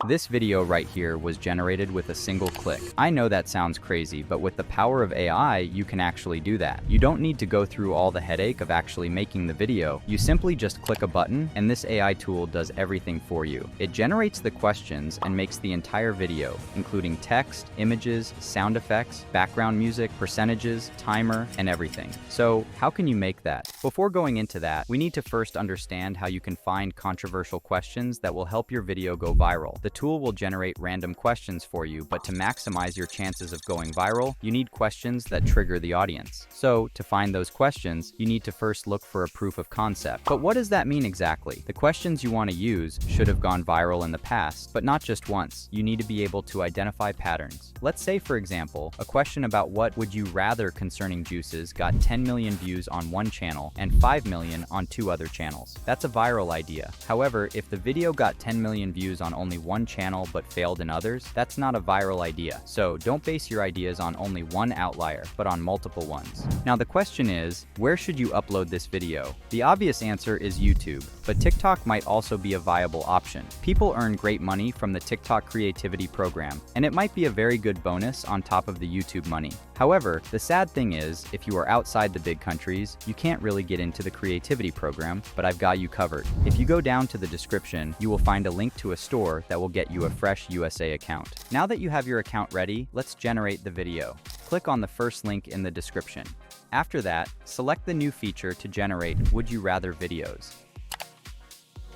This video right here was generated with a single click. I know that sounds crazy, but with the power of AI, you can actually do that. You don't need to go through all the headache of actually making the video. You simply just click a button, and this AI tool does everything for you. It generates the questions and makes the entire video, including text, images, sound effects, background music, percentages, timer, and everything. So, how can you make that? Before going into that, we need to first understand how you can find controversial questions that will help your video go viral. The tool will generate random questions for you, but to maximize your chances of going viral, you need questions that trigger the audience. So, to find those questions, you need to first look for a proof of concept. But what does that mean exactly? The questions you want to use should have gone viral in the past, but not just once. You need to be able to identify patterns. Let's say, for example, a question about what would you rather concerning juices got 10 million views on one channel and 5 million on 2 other channels. That's a viral idea. However, if the video got 10 million views on only one channel but failed in others, that's not a viral idea. So don't base your ideas on only one outlier, but on multiple ones. Now the question is, where should you upload this video? The obvious answer is YouTube, but TikTok might also be a viable option. People earn great money from the TikTok creativity program, and it might be a very good bonus on top of the YouTube money. However, the sad thing is, if you are outside the big countries, you can't really get into the creativity program, but I've got you covered. If you go down to the description, you will find a link to a store that will get you a fresh USA account. Now that you have your account ready, let's generate the video. Click on the first link in the description. After that, select the new feature to generate Would You Rather videos.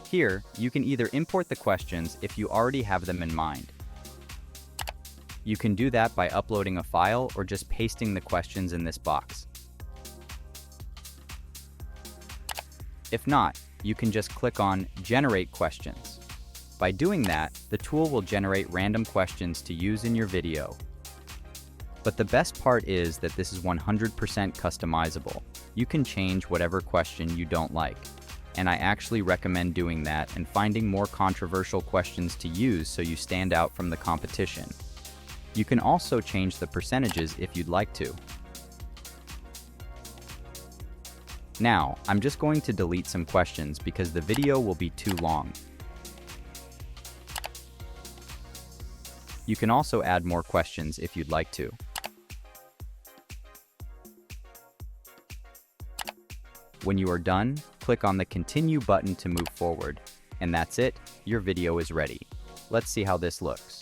Here, you can either import the questions if you already have them in mind. You can do that by uploading a file or just pasting the questions in this box. If not, you can just click on Generate Questions. By doing that, the tool will generate random questions to use in your video. But the best part is that this is 100% customizable. You can change whatever question you don't like. And I actually recommend doing that and finding more controversial questions to use so you stand out from the competition. You can also change the percentages if you'd like to. Now, I'm just going to delete some questions because the video will be too long. You can also add more questions if you'd like to. When you are done, click on the Continue button to move forward. And that's it, your video is ready. Let's see how this looks.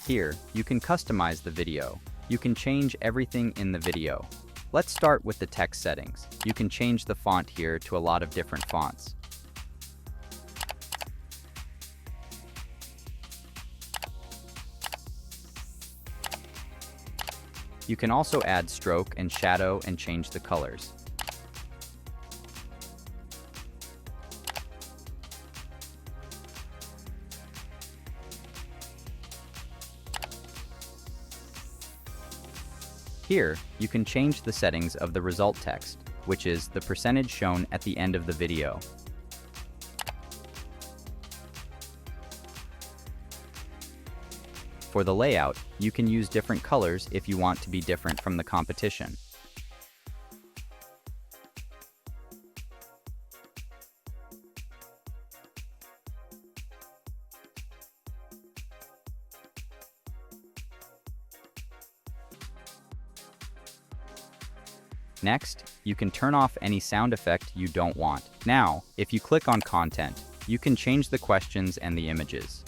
Here, you can customize the video. You can change everything in the video. Let's start with the text settings. You can change the font here to a lot of different fonts. You can also add stroke and shadow and change the colors. Here, you can change the settings of the result text, which is the percentage shown at the end of the video. For the layout, you can use different colors if you want to be different from the competition. Next, you can turn off any sound effect you don't want. Now, if you click on Content, you can change the questions and the images.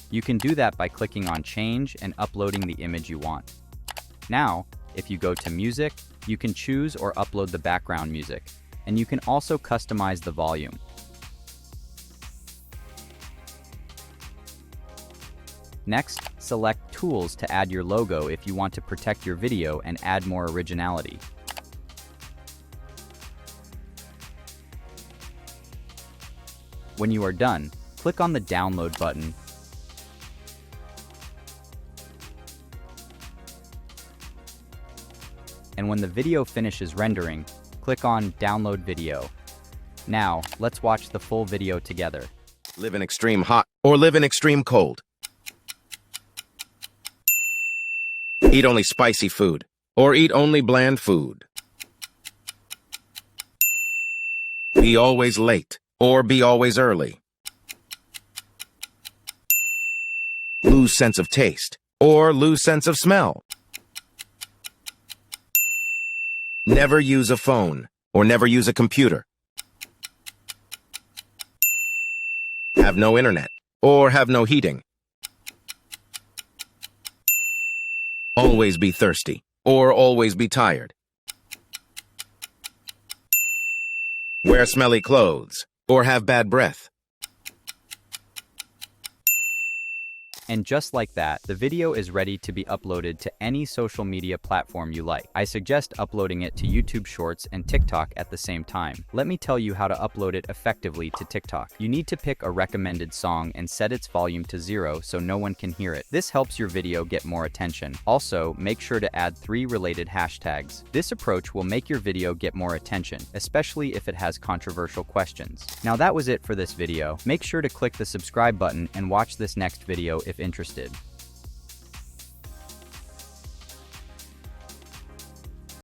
You can do that by clicking on Change and uploading the image you want. Now, if you go to Music, you can choose or upload the background music, and you can also customize the volume. Next, select Tools to add your logo if you want to protect your video and add more originality. When you are done, click on the Download button. And when the video finishes rendering, click on Download Video. Now, let's watch the full video together. Live in extreme hot or live in extreme cold. Eat only spicy food or eat only bland food. Be always late or be always early. lose sense of taste, or lose sense of smell. Never use a phone, or never use a computer. Have no internet, or have no heating. Always be thirsty, or always be tired. Wear smelly clothes, or have bad breath. And just like that, the video is ready to be uploaded to any social media platform you like. I suggest uploading it to YouTube Shorts and TikTok at the same time. Let me tell you how to upload it effectively to TikTok. You need to pick a recommended song and set its volume to 0 so no one can hear it. This helps your video get more attention. Also, make sure to add 3 related hashtags. This approach will make your video get more attention, especially if it has controversial questions. Now that was it for this video. Make sure to click the subscribe button and watch this next video if interested.